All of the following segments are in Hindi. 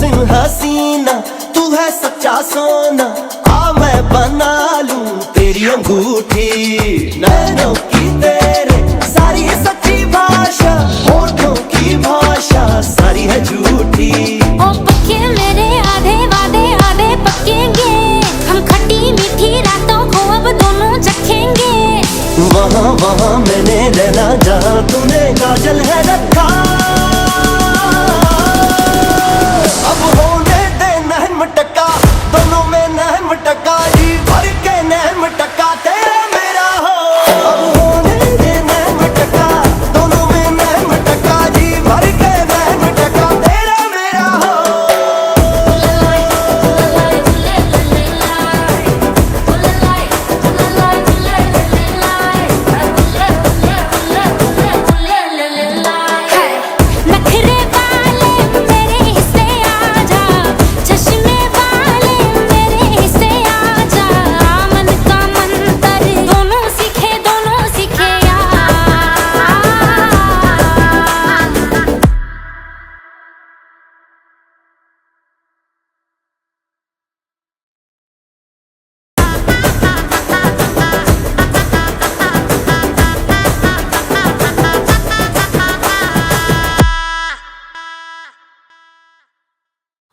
सिंह हसीना, तू है सच्चा सोना, आ मैं बना लूं तेरी अंगूठी। नैनों की तेरे सारी है सच्ची भाषा, होठों की भाषा सारी है झूठी। ओ पक्के मेरे आधे वादे आधे पक्केंगे, हम खट्टी मीठी रातों को अब दोनों चखेंगे। वहाँ वहाँ मैंने रहना जहाँ तूने काजल है रखा। अब होने दे नैन मटका, दोनों में नैन मटका, जी भर के नैन मटका तेरा मेरा हो। अब होने दे नैन मटका, दोनों में नैन मटका, जी भर के नैन मटका तेरा मेरा हो। नखरे वाले मेरे हिस्से आजा, चश्मे वाले मेरे हिस्से आजा, मन का मंतर दोनों सीखे यार।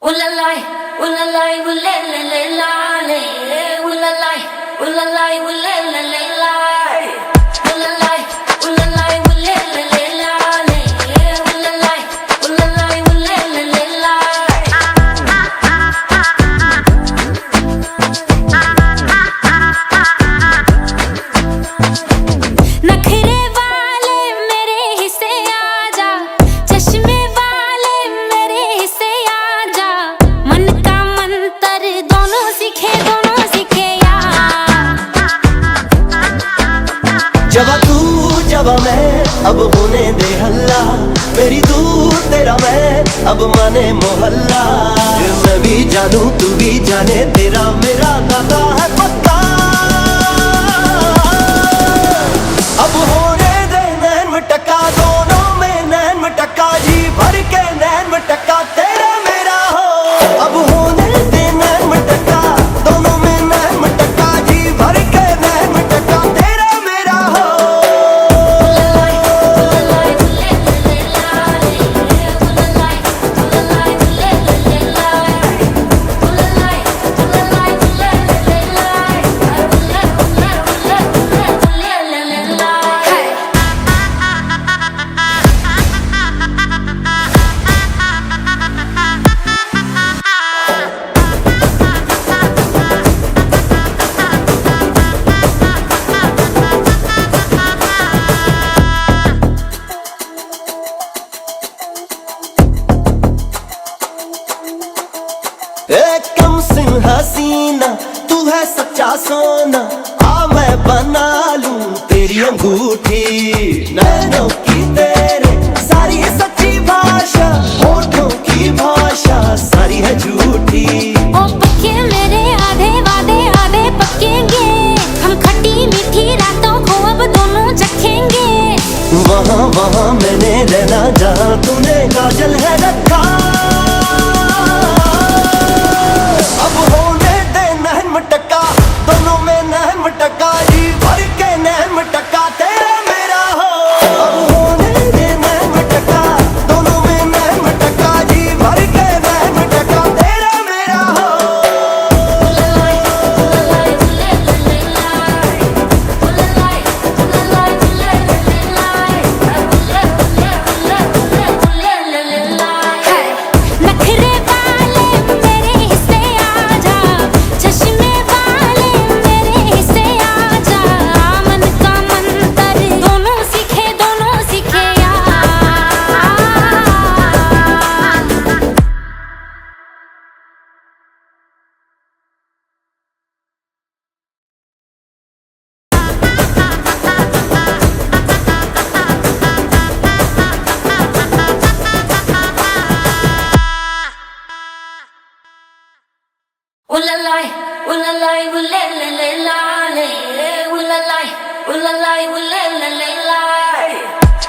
Ooh la la, ooh la la, ooh la la la la la. Ooh la la, ooh la la, ooh la la la la. Ooh la la, ooh la la, ooh la la la la. Ooh la la, ooh la la, ooh la la la la. नखरे वाले मेरे हिस्से आजा, चश्मे वाले मेरे हिस्से आजा, मन का मंतर दोनों सीखे यार। जब तू जब मैं अब होने दे हल्ला, मेरी तू तेरा मैं अब माने मोहल्ला। मैं भी जानू तू भी जाने, तेरा मेरा नाता है पक्का। अब होने दे नैन मटका, दोनों में नैन मटका, जी भर के नैन मटका तेरा मेरा हो। अब होने दे नैन मटका, दोनों में नैन मटका, जी भर के नैन मटका तेरा मेरा हो। कम सिंह हसीना, तू है सच्चा सोना, आ मैं बना लूं तेरी अंगूठी। नैनों की तेरे सारी है सच्ची भाषा, होठों की भाषा सारी है झूठी। ओ पक्के मेरे आधे वादे आधे पक्केंगे, हम खट्टी मीठी रातों को अब दोनों चखेंगे। वहाँ वहाँ मैंने रहना जहाँ तूने काजल है रखा। अब होने दे नैन मटका, दोनों में नैन मटका, जी भर के नैन मटका तेरा मेरा हो। अब होने दे नैन मटका, दोनों में नैन मटका, जी भर के नैन मटका तेरा मेरा हो। नखरे वाले मेरे हिस्से आजा, चश्मे वाले मेरे हिस्से आजा, मन का मंतर दोनों सीखे यार। Ooh la la, ooh la la, ooh la la la la. Ooh la la, ooh la la, ooh la la la la.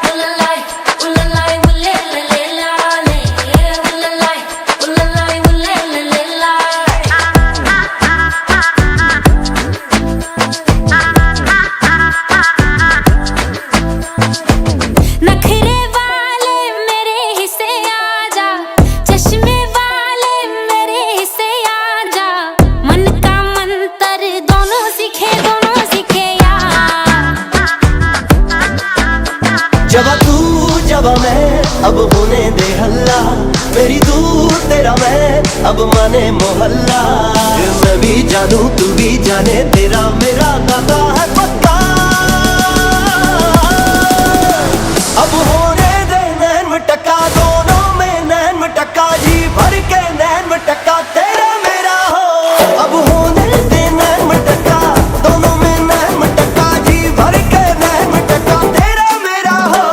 Ooh la la, ooh la la, ooh la la la la. Ooh la la, ooh la la, ooh la la, ooh la la la la. मैं अब होने दे हल्ला, मेरी दूर तेरा मैं अब माने मोहल्ला। मैं भी जानूं तू भी जाने, तेरा मेरा नाता है पक्का। अब होने दे नैन मटक्का, दोनों में नैन मटक्का, जी भर के नैन मटक्का तेरा मेरा हो। अब होने दे नैन मटक्का, दोनों में नैन मटक्का, जी भर के नैन मटक्का तेरा मेरा हो।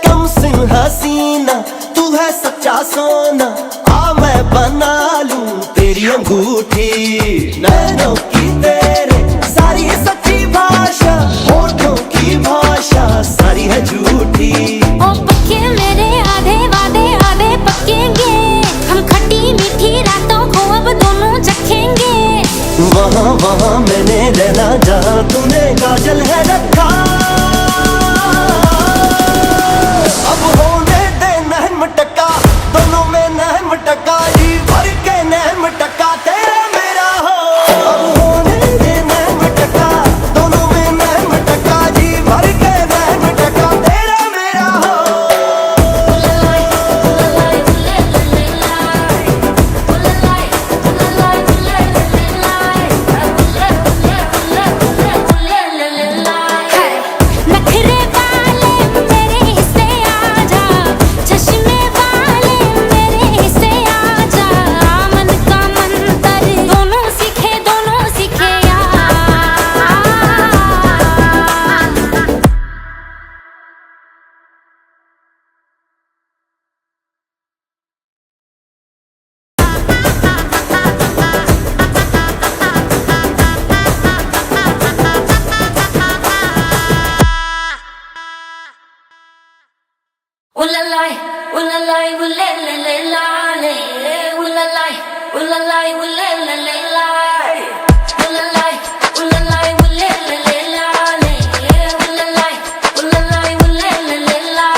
कम सिंह हसीना तू है सच्चा सोना, आ मैं बना लूं तेरी अंगूठी। नैनों की तेरे सारी सच्ची भाषा, होठों की भाषा सारी है झूठी। ओ पक्के मेरे आधे वादे आधे पक्केंगे, हम खट्टी मीठी रातों को अब दोनों चखेंगे। वहाँ वहाँ मैंने रहना जहाँ तूने काजल है रखा। अब होने दे नैन मटक्का, दोनों में नैन मटक्का, जी भर के नैन मटक्का तेरा मेरा हो। अब होने दे नैन मटक्का, दोनों में नैन मटक्का, जी भर के नैन मटक्का तेरा मेरा हो। नखरे वाले मेरे हिस्से आजा, चश्मे वाले मेरे हिस्से आजा, मन का मंतर दोनों सीखे यार। Ooh la la, ooh la la, ooh la la la la, ooh la la, ooh la la, ooh la la la la, ooh la la, ooh la la, ooh la la la la, ooh la la, ooh la la, ooh la la la la.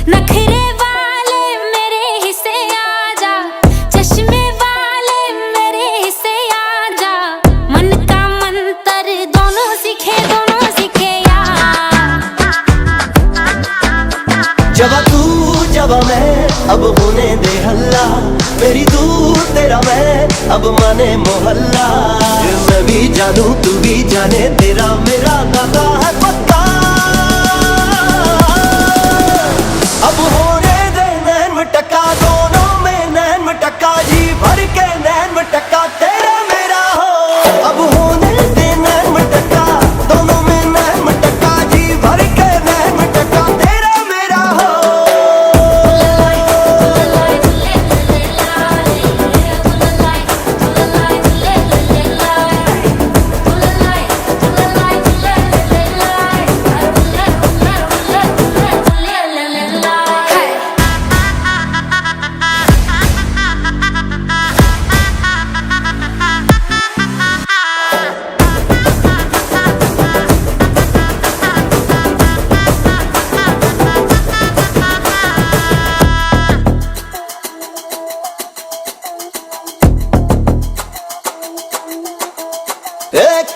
नखरे वाले मेरे हिस्से आजा, चश्मे वाले मेरे हिस्से आजा, मन का मंतर दोनों सीखे यार। जवा तू जवा मैं अब होने दे हल्ला, मेरी दूर तेरा मैं अब माने मोहल्ला। मैं भी जानूं तू भी जाने, तेरा मेरा नाता है पक्का। अब होने दे नैन मटक्का, दोनों में नैन मटक्का, जी भर के नैन मटक्का तेरा मेरा हो। अब होने दे नैन मटक्का, दोनों में नैन मटक्का, जी भर के नैन मटक्का तेरा मेरा हो।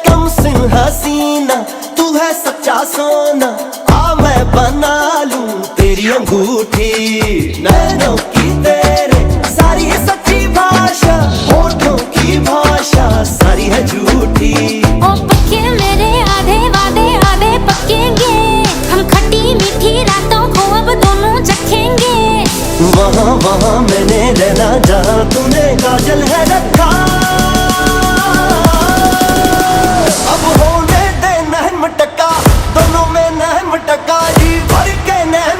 कम सिंह हसीना तू है सच्चा सोना, आ मैं बना लूं तेरी अंगूठी। नैनों की तेरे सारी सच्ची भाषा, होठों की भाषा सारी है झूठी। ओ पक्के मेरे आधे वादे आधे पक्केंगे, हम खट्टी मीठी रातों को अब दोनों चखेंगे। वहाँ वहाँ मैंने रहना जहाँ तूने काजल है रखा। अब होने दे नैन मटक्का, दोनों में नैन मटक्का, जी भर के नैन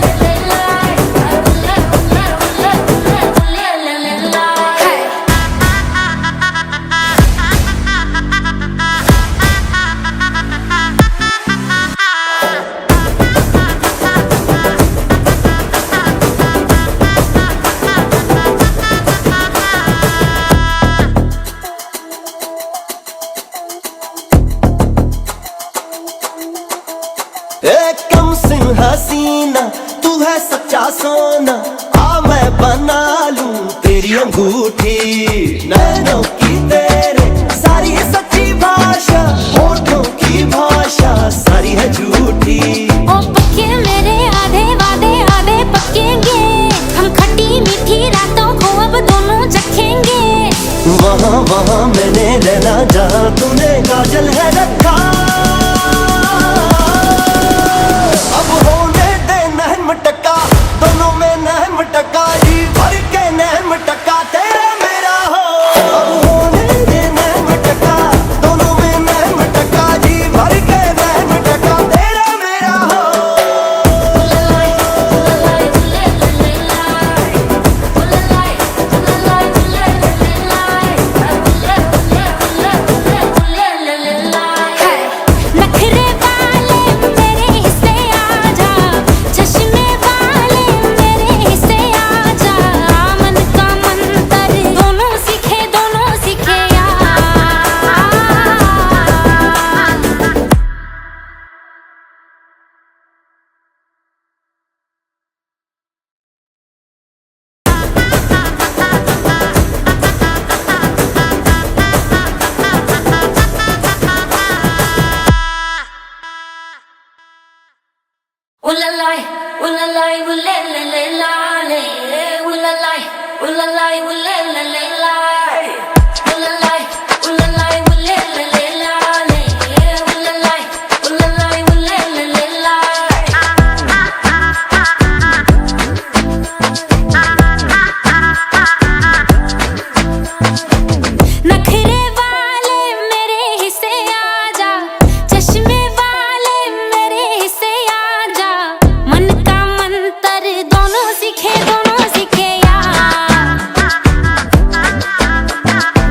तू है सच्चा सोना, आ मैं बना लूं तेरी अंगूठी। नैनों की तेरे सारी है सच्ची भाषा, होठों की भाषा सारी है झूठी। ओ पक्के मेरे आधे वादे आधे पक्केंगे, हम खट्टी मीठी रातों को अब दोनों चखेंगे। वहाँ वहाँ मैंने रहना जहाँ तूने काजल है रखा। अब होने दे नैन मटका, दोनों में नैन मटका, जी भर के नैन मटका तेरा मेरा हो। अब होने दे नैन मटका, दोनों में नैन मटका, जी भर के नैन मटका तेरा मेरा हो। नखरे वाले मेरे हिस्से आजा, चश्मे वाले मेरे हिस्से आजा, मन का मंतर दोनों सीखे यार। Ooh la la, ooh la la, ooh la la la la la. Ooh la la, ooh la la, ooh la la la la. Ooh la la, ooh la la, ooh la la la la. Ooh la la, ooh la la, ooh la la la la. नखरे वाले मेरे हिस्से आजा, चश्मे वाले मेरे हिस्से आजा, मन का मंतर दोनों सीखे यार।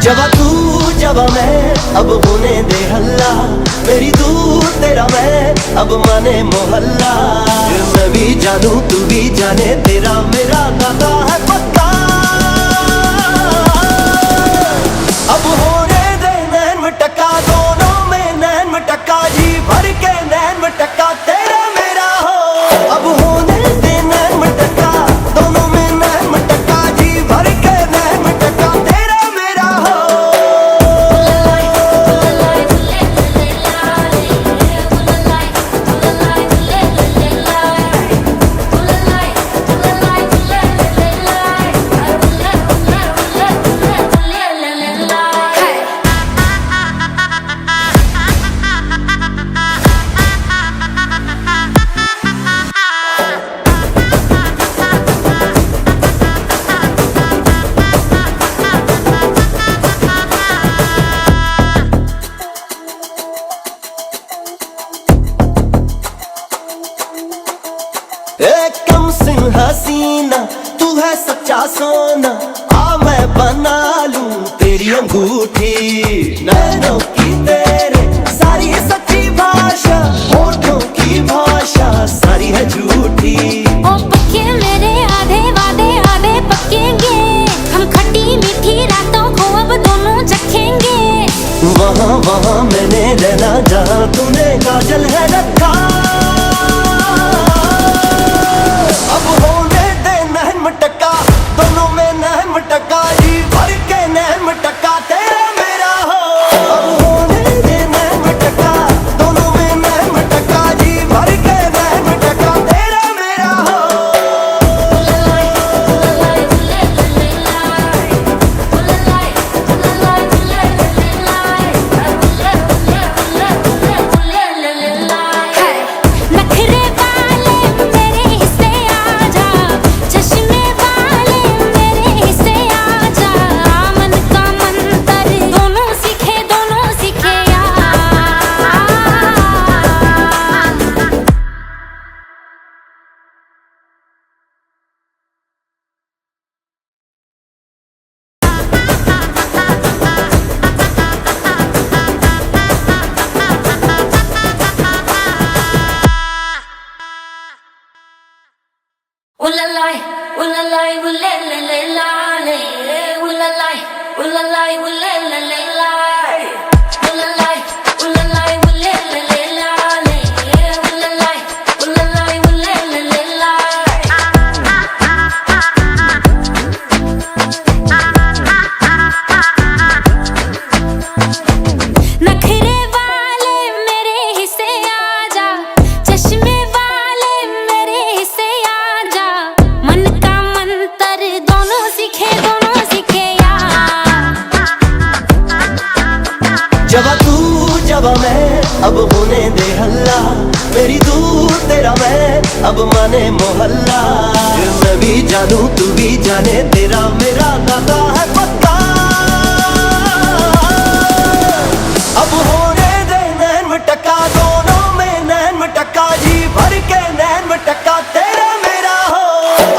जब तू जब मैं अब होने दे हल्ला, मेरी तू तेरा मैं अब माने मोहल्ला। मैं भी जानूं तू भी जाने, तेरा मेरा नाता है पक्का। अब होने दे नैन मटका, दोनों में नैन मटका, जी भर के नैन मटका तेरा मेरा हो। अब होने दे नैन मटका, दोनों में नैन मटका, जी भर के नैन मटका तेरा मेरा हो। एक कम सिंह हसीना, तू है सच्चा सोना, आ मैं बना लूं तेरी अंगूठी। नैनों की तेरे सारी है सच्ची भाषा, होठों की भाषा सारी है झूठी। ओ पक्के मेरे आधे वादे आधे पक्केंगे, हम खट्टी मीठी रातों को अब दोनों चखेंगे। वहाँ वहाँ मैंने रहना जहाँ तूने काजल है रखा। अब होने दे नैन मटका, दोनों में नैन मटका, जी भर के नैन मटका तेरा मेरा हो। अब होने दे नैन मटका, दोनों में नैन मटका, जी भर के नैन मटका तेरा मेरा हो। नखरे वाले मेरे हिस्से आजा, चश्मे वाले मेरे हिस्से आजा, मन का मंतर दोनों सीखे यार। Ooh la la, ooh la la, ooh la la la la. Ooh la la, ooh la la, ooh la la la la. Ooh la la, ooh la la, ooh la la la la. Ooh la la, ooh la la, ooh la la la la. अब होने दे हल्ला, मेरी दूर तेरा मैं, अब माने मोहल्ला। मैं भी जानूं तू भी जाने, तेरा मेरा दादा है पक्का। अब होने दे नैन मटका, दोनों में नैन मटका, जी भर के नैन मटका तेरा मेरा हो।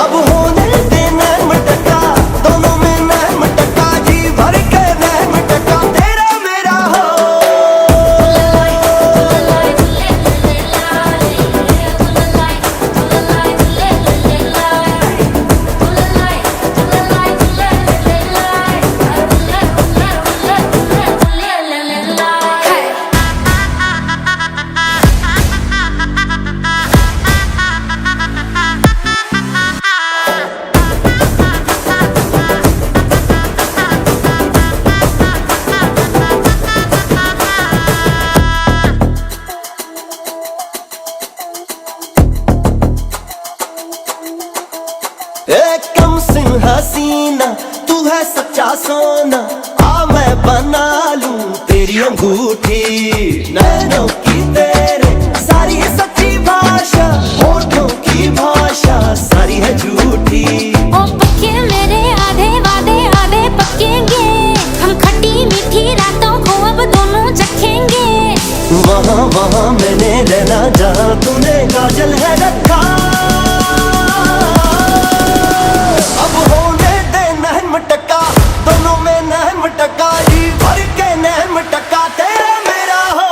अब होने दे नैन मटका, दोनों में नैन मटका, जी भर के नैन मटका तेरा मेरा हो। एक कम सिंह हसीना, तू है सच्चा सोना, आ मैं बना लूं तेरी अंगूठी। नैनों की तेरे सारी सच्ची भाषा, होठों की भाषा सारी है झूठी। ओ पक्के मेरे आधे वादे आधे पक्केंगे, हम खट्टी मीठी रातों को अब दोनों चखेंगे। वहाँ वहाँ मैंने रहना जहाँ तूने काजल है रखा। अब होने दे नैन मटका, दोनों में नैन मटका, जी भर के नैन मटका तेरा मेरा हो।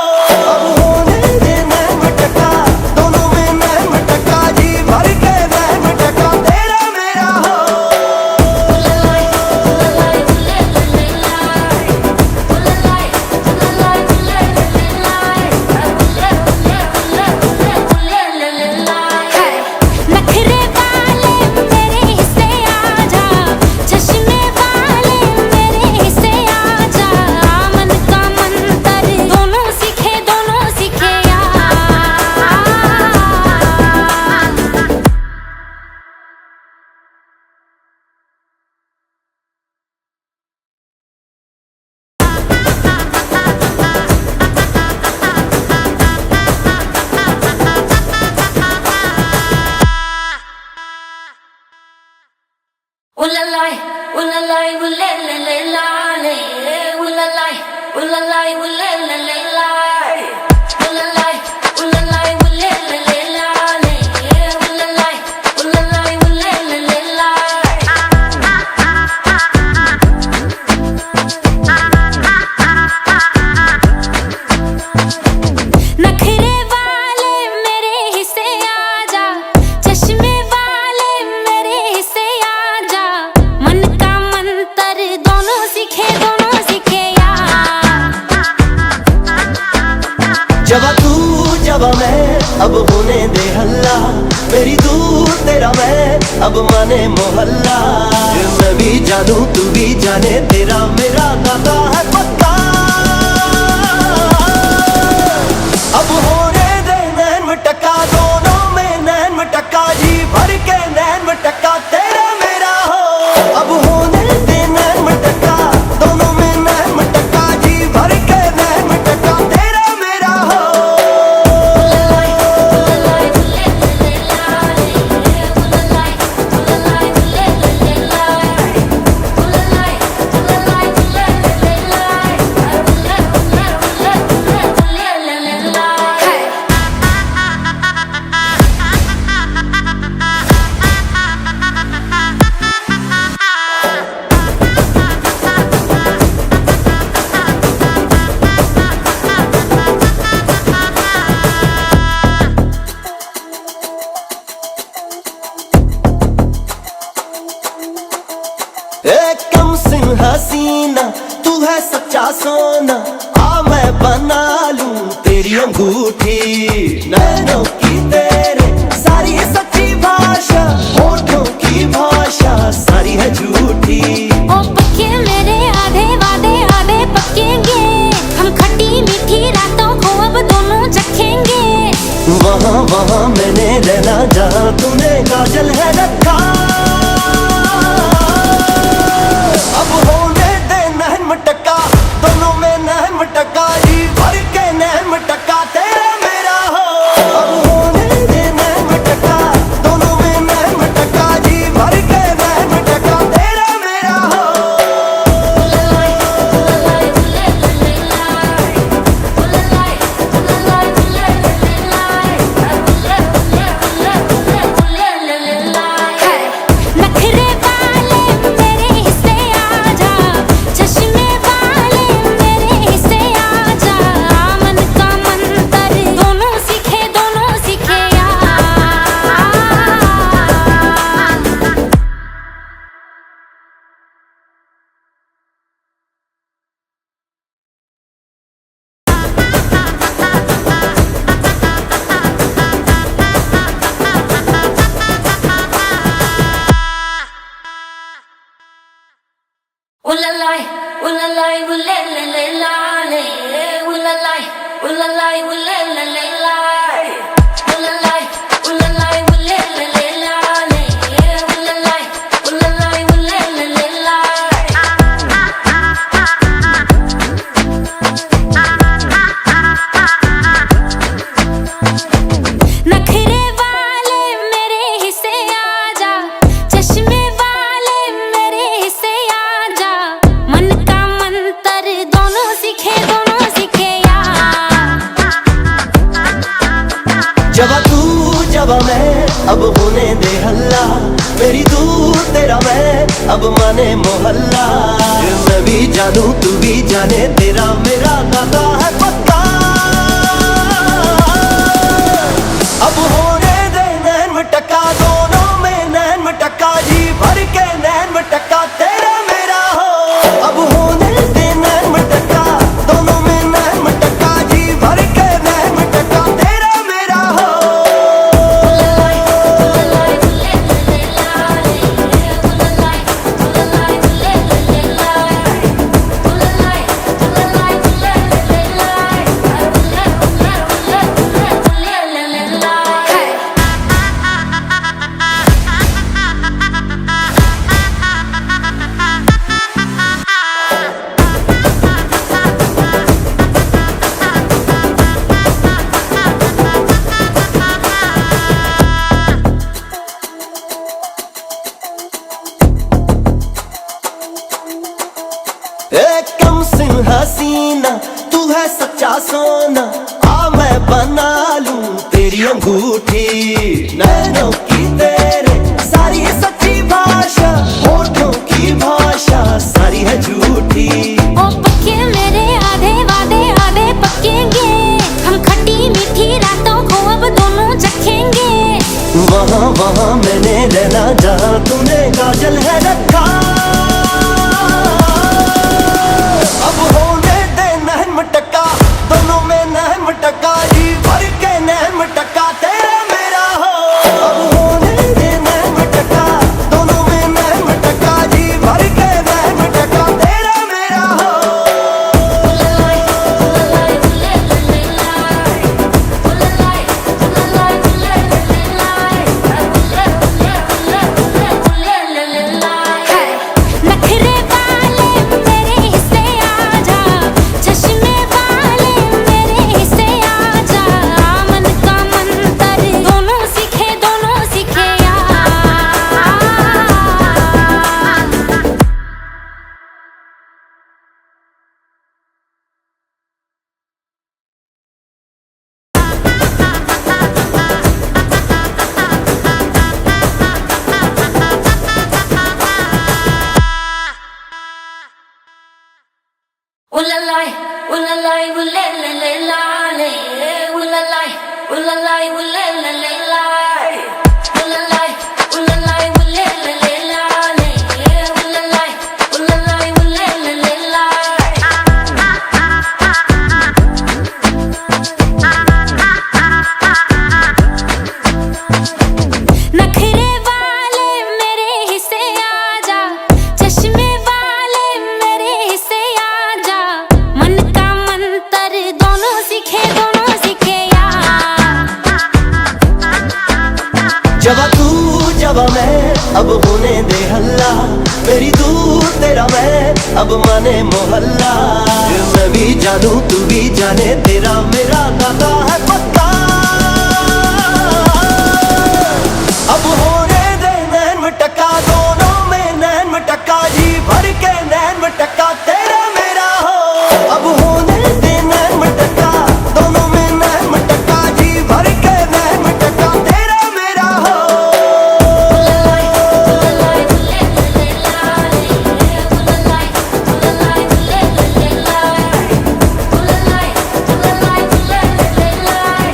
अब होने दे नैन मटका, दोनों में नैन मटका, जी भर के नैन मटका तेरा मेरा हो। नखरे वाले मेरे हिस्से आजा, चश्मे वाले मेरे हिस्से आजा, मन का मंतर दोनों सीखे यार। Ooh la la, ooh la la, ooh la la la la la. Ooh la la, ooh la la, ooh la la la la. Ooh la la, ooh la la, ooh la la la la. Ooh la la, ooh la la, ooh la la la la. नखरे वाले मेरे हिस्से आजा, चश्मे वाले मेरे हिस्से आजा, मन का मंतर दोनों सीखे यार। जब तू जब मैं, अब होने दे हल्ला, मेरी दूर तेरा मैं, अब माने मोहल्ला। मैं भी जानूं तू भी जाने, तेरा मेरा दादा है पक्का। अब होने दे नैन मटका, दोनों में नैन मटका, जी भर के नैन मटका तेरा मेरा हो। अब होने दे नैन मटका, दोनों में नैन मटका, जी भर के नैन मटका तेरा मेरा हो। एक कम सिंह हसीना, तू है सच्चा सोना, आ मैं बना लूं तेरी अंगूठी। नैनों की तेरे सारी सच्ची भाषा, होठों की भाषा सारी है झूठी। ओ पक्के मेरे आधे वादे आधे पक्केंगे, हम खट्टी मीठी रातों को अब दोनों चखेंगे। वहाँ वहाँ मैंने रहना जहाँ तूने काजल है रखा। अब होने दे नैन मटका, दोनों में नैन मटका, जी भर के नैन मटका ooh la la, ooh la la la la, ooh la la, ooh la la, ooh la la la la, ooh la la, ooh la la, ooh la la la la, ooh la la, ooh la la, ooh la la la la. नखरे वाले मेरे हिस्से आजा, चश्मे वाले मेरे हिस्से आजा, मन का मंतर दोनों सीखे यार। जब तू जब मैं अब होने दे हल्ला, मेरी तू तेरा मैं अब माने मोहल्ला। मैं भी जानू तू भी जाने, तेरा मेरा नाता है पक्का। अब होने दे नैन मटक्का, दोनों में नैन मटक्का, जी भर के नैन मटक्का तेरा मेरा हो। अब होने दे नैन मटक्का, दोनों में नैन मटक्का, जी भर के नैन मटक्का तेरा मेरा हो। कम सिंह हसीना तू है सच्चा सोना, आ मैं बना लूं तेरी अंगूठी। नैनों की तेरे सारी है सच्ची भाषा, होठों की भाषा सारी है झूठी। ओ पक्के मेरे आधे वादे आधे पक्केंगे, हम खट्टी मीठी रातों को अब दोनों चखेंगे। वहाँ वहाँ मैंने रहना जहाँ तूने काजल है रखा। अब होने दे नैन मटक्का, दोनों में नैन मटक्का, जी भर के नैन मटक्का तेरा मेरा हो। अब होने दे नैन मटक्का, दोनों में नैन मटक्का, जी भर के नैन मटक्का तेरा मेरा हो। नखरे वाले मेरे हिस्से आजा, चश्मे वाले मेरे हिस्से आजा, मन का मंतर दोनों सीखे यार। Ooh la la, ooh la la, ooh la la la la, ooh la la, ooh la la, ooh la la la la, ooh la la, ooh la la, ooh la la la la, ooh la la, ooh la la, ooh la la la la. नखरे वाले मेरे हिस्से आजा, चश्मे वाले मेरे हिस्से आजा, मन का मंतर दोनों सीखे यार। जब तू जब मैं अब होने दे हल्ला, मेरी तू तेरा मैं अब माने मोहल्ला। मैं भी जानू तू भी जाने, तेरा मेरा नाता है पक्का। अब होने दे नैन मटक्का, दोनों में नैन मटक्का, जी भर के नैन मटक्का तेरा मेरा हो। अब होने दे नैन मटक्का, दोनों में नैन मटक्का, जी भर के नैन मटक्का तेरा मेरा हो। Ooh la la, ooh la la, ooh la la la la, ooh la la, ooh la la la la la, ooh la la, ooh la la, ooh la la la la la.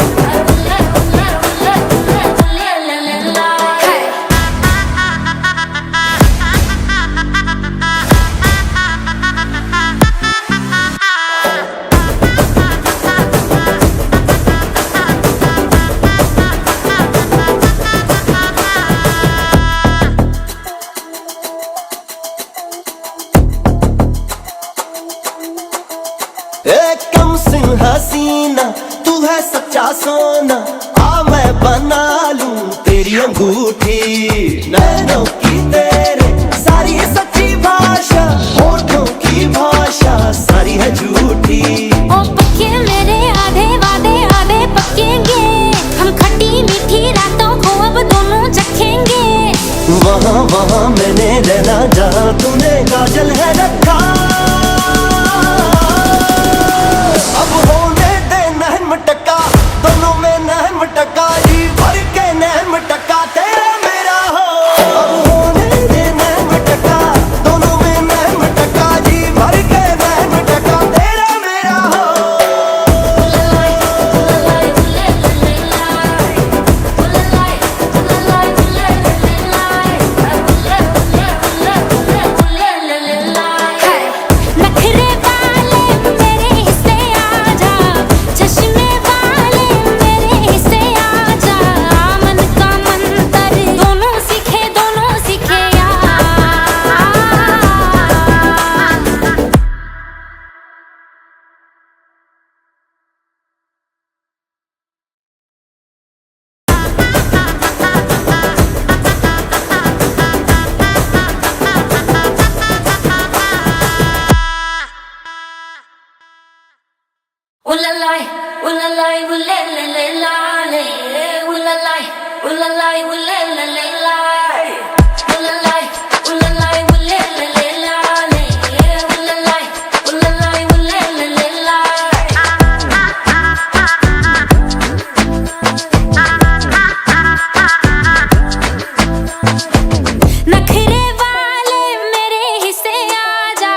अंगूठी, नैनों की तेरे सारी सच्ची भाषा, होठों की भाषा सारी है झूठी। ओ पक्के मेरे आधे वादे आधे पक्केंगे, हम खट्टी मीठी रातों को अब दोनों चखेंगे। वहाँ वहाँ मैंने रहना जहाँ तूने काजल है रखा, अब होने दे नैन मटका, दोनों में नैन मटका, जी भर के नैन मटका तेरा मेरा हो। अब होने दे नैन मटका, दोनों में नैन मटका, जी भर के नैन मटका तेरा मेरा हो। नखरे वाले मेरे हिस्से आजा, चश्मे वाले मेरे हिस्से आजा, मन का मंतर दोनों सीखे यार। Ooh la la, ooh la la, ooh la la la la, ooh la la, ooh la la, ooh la la la la, ooh la la, ooh la la, ooh la la la la, ooh la la, ooh la la, ooh la la la la. नखरे वाले मेरे हिस्से आजा,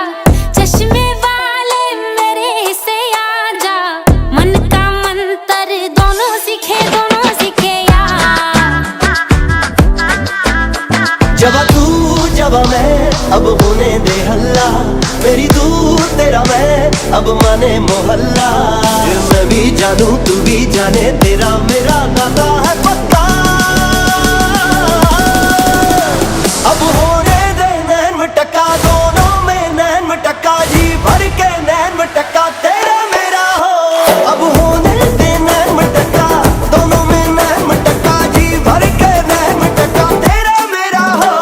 चश्मे वाले मेरे हिस्से आजा, मन का मंतर दोनों सीखे यार। जवा तू जवा मैं अब होने दे हल्ला, मेरी तू तेरा मैं अब माने मोहल्ला। मैं भी जानू तू भी जाने, तेरा मेरा नाता है पक्का। अब होने दे नैन मटका, दोनों में नैन मटका, जी भर के नैन मटका तेरा मेरा हो। अब होने दे नैन मटका, दोनों में नैन मटका, जी भर के नैन मटका तेरा मेरा हो।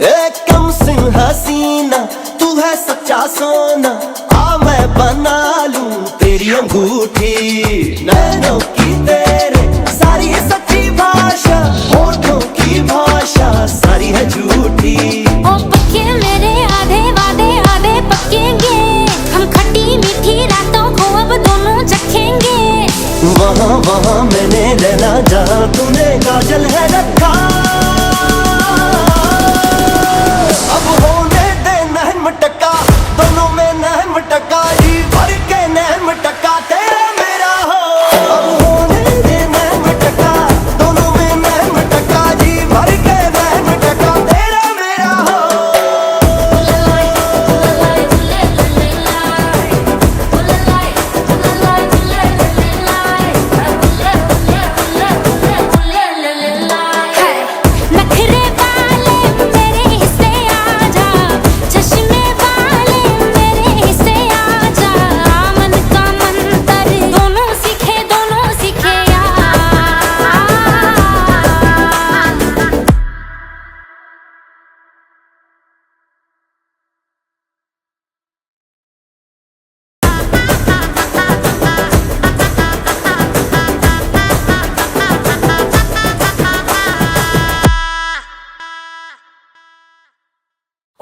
एक कम सिंह हसीना तू है सच्चा सोना, आ मैं बना लूं तेरी अंगूठी, नैनों की तेरे सारी सच्ची भाषा, होठों की भाषा सारी है झूठी। ओ पक्के मेरे आधे वादे आधे पक्केंगे, हम खट्टी मीठी रातों को अब दोनों चखेंगे। वहाँ वहाँ मैंने रहना जहाँ तूने काजल है रखा, अब होने दे नैन मटका, दोनों में नैन मटका, जी भर के नैन मटका तेरा मेरा हो। अब होने दे नैन मटका, दोनों में नैन मटका, जी भर के नैन मटका तेरा मेरा हो। नखरे वाले मेरे हिस्से आजा, चश्मे वाले मेरे हिस्से आजा, मन का मंतर दोनों सीखे यार।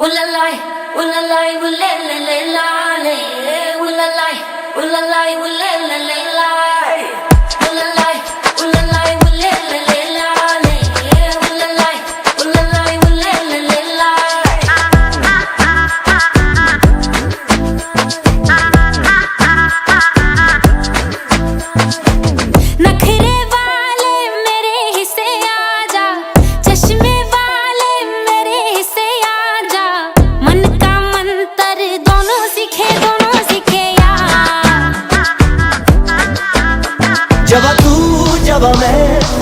Ooh la la, ooh la la, ooh la la la la, ooh la la, ooh la la, ooh la la la la, ooh la la, ooh la la, ooh la la la la, ooh la la, ooh la la, ooh la la la la.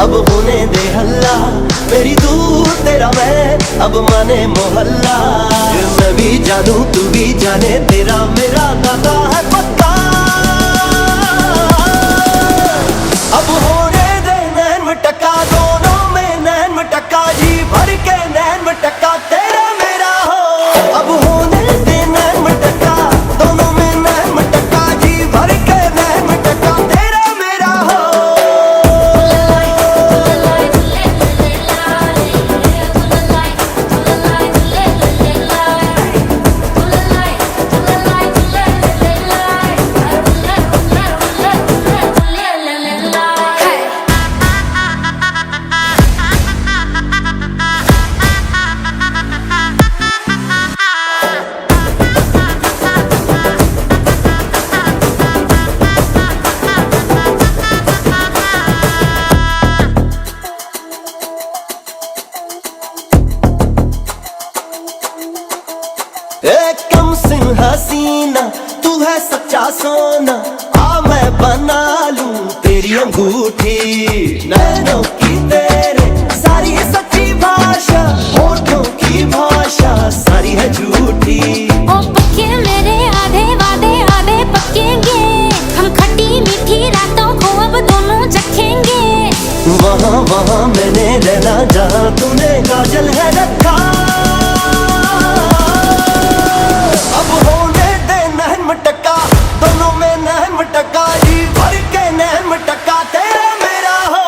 अब होने दे हल्ला, मेरी तू तेरा मैं अब माने मोहल्ला। मैं भी जानू तू भी जाने, तेरा मेरा नाता है पक्का। अब होने दे नैन मटक्का, दोनों में नैन मटक्का, जी भर के नैन मटक्का तेरा मेरा हो। अब होने दे नैन मटक्का, दोनों में नैन मटक्का, जी भर के नैन मटक्का तेरा मेरा हो। कम सिंह हसीना तू है सच्चा सोना, आ मैं बना लूं तेरी अंगूठी। नैनों की तेरे सारी सच्ची भाषा, होठों की भाषा सारी है झूठी। ओ पक्के मेरे आधे वादे आधे पक्केंगे, हम खट्टी मीठी रातों को अब दोनों चखेंगे। वहाँ वहाँ मैंने रहना जहाँ तूने काजल है रखा। अब होने दे नैन मटक्का, दोनों में नैन मटक्का, जी भर के नैन मटक्का तेरा मेरा हो।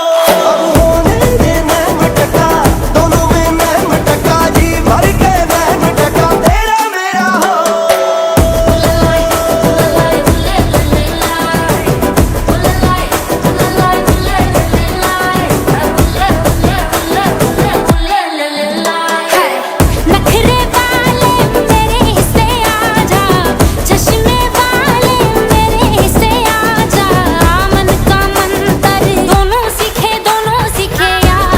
अब होने दे नैन मटक्का, दोनों में नैन मटक्का, जी भर के नैन मटक्का तेरा मेरा हो। नखरे वाले मेरे हिस्से आजा, चश्मे वाले मेरे हिस्से आजा। मन का मंतर दोनों सीखे यार।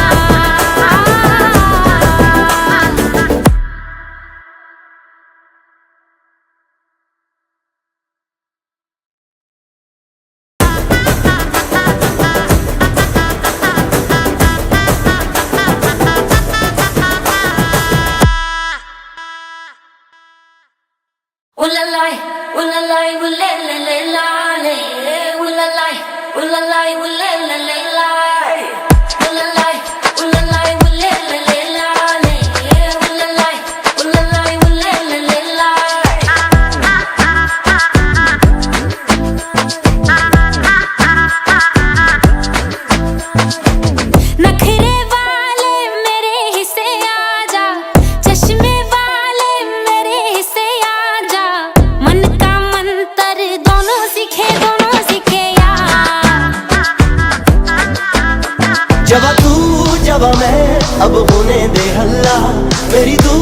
Ooh la la, ooh la la, ooh la la la la la. Ooh la la, ooh la la, ooh la la la la. Ooh la la, ooh la la, ooh la la la la. Ooh la la, ooh la la, ooh la la la la. नखरे वाले मेरे हिस्से आजा, चश्मे वाले मेरे हिस्से आजा। मन का मंतर दोनों सीखे यार। जब तू जब मैं अब होने दे हल्ला, मेरी तू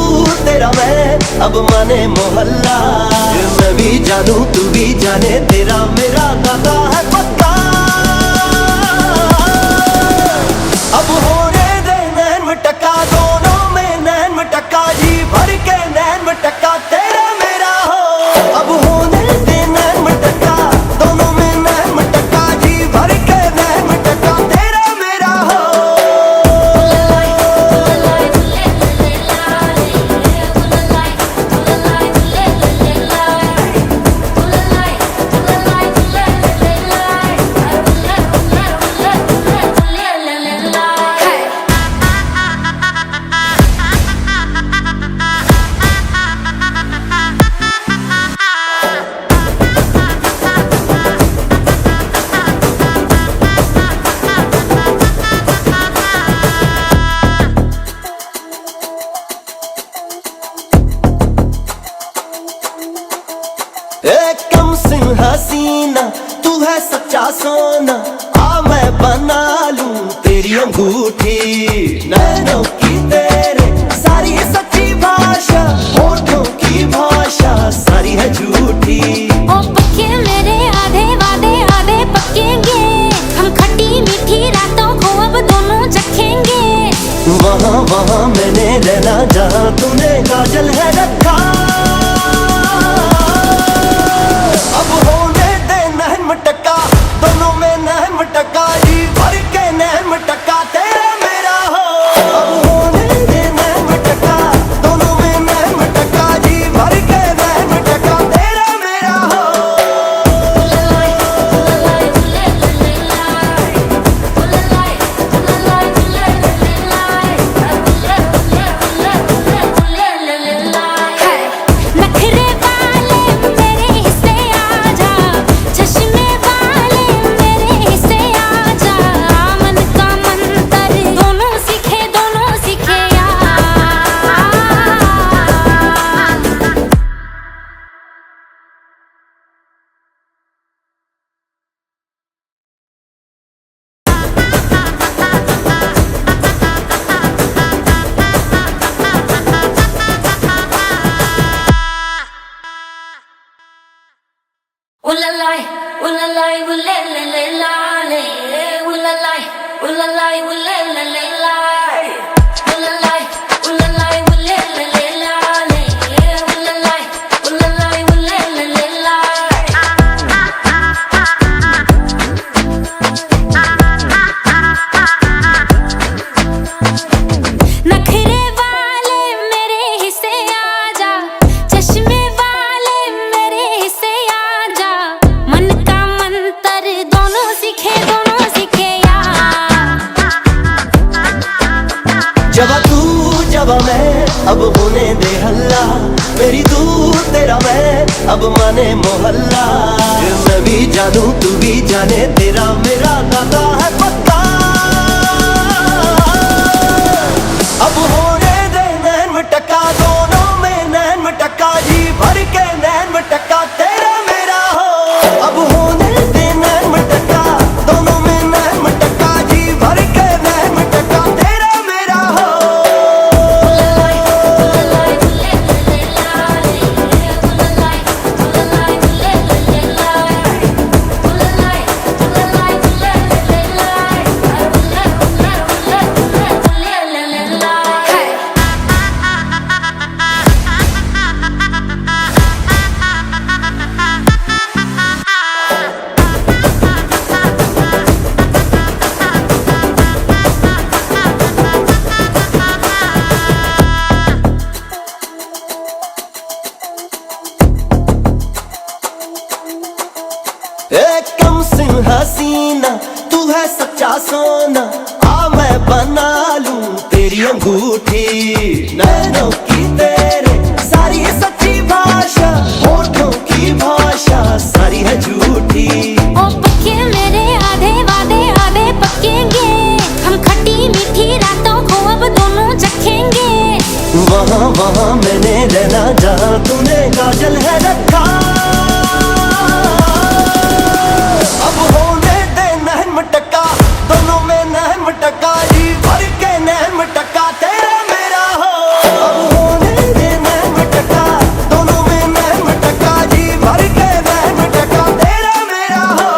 तेरा मैं अब माने मोहल्ला। मैं भी जानू तू भी जाने, तेरा मेरा नाता है पक्का। अब होने दे नैन मटक्का, दोनों में नैन मटक्का, जी भर के नैन मटक्का तेरा मेरा हो। अब होने दे नैन मटक्का, दोनों में नैन मटक्का, जी भर के नैन मटक्का तेरा मेरा हो। कम सिंह हसीना तू है सच्चा सोना, आ मैं बना लूं तेरी अंगूठी। नैनों की तेरे सारी सच्ची भाषा, होठों की भाषा सारी है झूठी। ओ पक्के मेरे आधे वादे आधे पक्केंगे, हम खट्टी मीठी रातों को अब दोनों चखेंगे। वहाँ वहाँ मैंने रहना जहाँ तूने काजल है रखा। अब होने दे नैन मटक्का, दोनों में नैन मटक्का, जी भर के नैन मटक्का ooh la la, ooh la la, ooh la la la la, ooh la la, ooh la la, ooh la la la la, ooh la la, ooh la la, ooh la la la la, ooh la la, ooh la la, ooh la la la la. नखरे वाले मेरे हिस्से आजा, चश्मे वाले मेरे हिस्से आजा, मन का मंतर दोनों सीखे यार। जब तू जब मैं अब होने दे हल्ला, मेरी तू तेरा मैं अब माने मोहल्ला। मैं भी जानूं तू भी जाने, तेरा मेरा नाता है पक्का। अब होने दे नैन मटक्का, दोनों में नैन मटक्का, जी भर के नैन मटक्का तेरा मेरा हो। अब होने दे नैन मटक्का, दोनों में नैन मटक्का, जी भर के नैन मटक्का तेरा मेरा हो। कम सिंह हसीना तू है सच्चा सोना, आ मैं बना लूं तेरी अंगूठी। नैनों की तेरे सारी है सच्ची भाषा, होठों की भाषा सारी है झूठी। ओ पक्के मेरे आधे वादे आधे पक्केंगे, हम खट्टी मीठी रातों को अब दोनों चखेंगे। वहाँ वहाँ मैंने रहना जहाँ तूने काजल है रखा। अब होने दे नैन मटक्का, दोनों में नैन मटक्का, जी भर के नैन मटक्का तेरा मेरा हो। अब होने दे नैन मटक्का, दोनों में नैन मटक्का, जी भर के नैन मटक्का तेरा मेरा हो।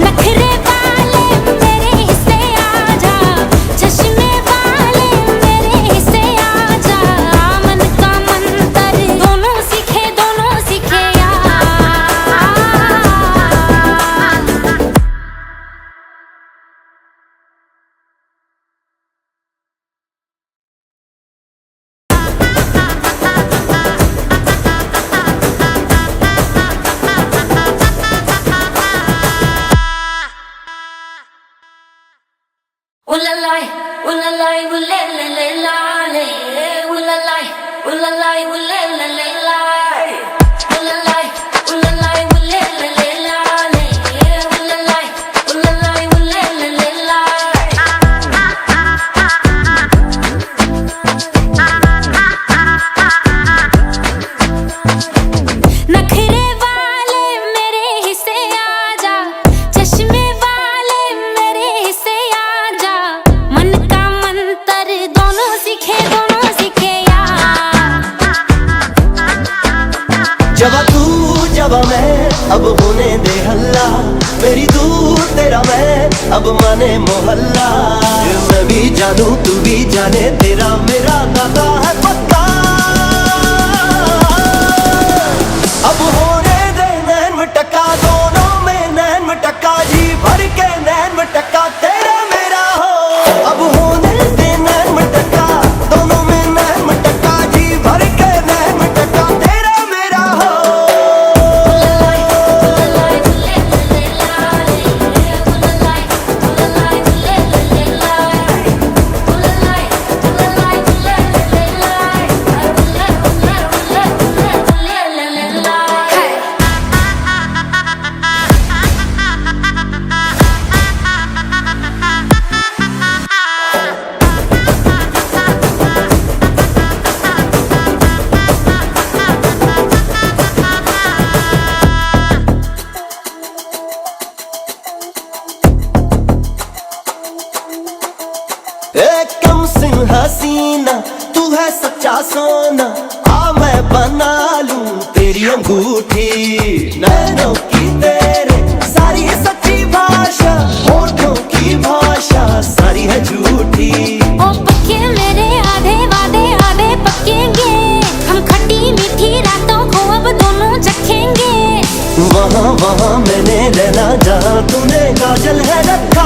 नखरे वाले मेरे हिस्से आजा, चश्मे वाले मेरे हिस्से आजा, मन का मंतर दोनों सीखे यार। Ooh la la, ooh la la, ooh la la la la, ooh la la, ooh la la, ooh la la la la, ooh la la, ooh la la, ooh la la la la, ooh la la, ooh la la, ooh la la la la. नखरे वाले मेरे हिस्से आजा, चश्मे वाले मेरे हिस्से आजा, मन का मंतर दोनों सीखे यार। जब तू जब मैं अब होने दे हल्ला, मेरी तू तेरा मैं अब माने मोहल्ला। मैं भी जानूं तू भी जाने, तेरा मेरा नाता है पक्का। अब होने दे नैन मटक्का, दोनों में नैन मटक्का, जी भर के नैन मटक्का तेरा मेरा हो। अब होने दे नैन मटक्का, दोनों में नैन मटक्का, जी भर के नैन मटक्का तेरा मेरा हो। Ooh la la, ooh la la, ooh la la la la, ooh la la, ooh la la, ooh la la la la. हसीना, तू है सच्चा सोना, आ मैं बना लूं तेरी अंगूठी। नैनों की तेरे सारी सच्ची भाषा, होठों की भाषा सारी है झूठी। ओ पक्के मेरे आधे वादे आधे पक्केंगे, हम खट्टी मीठी रातों को अब दोनों चखेंगे। वहाँ वहाँ मैंने रहना जहाँ तूने काजल है रखा,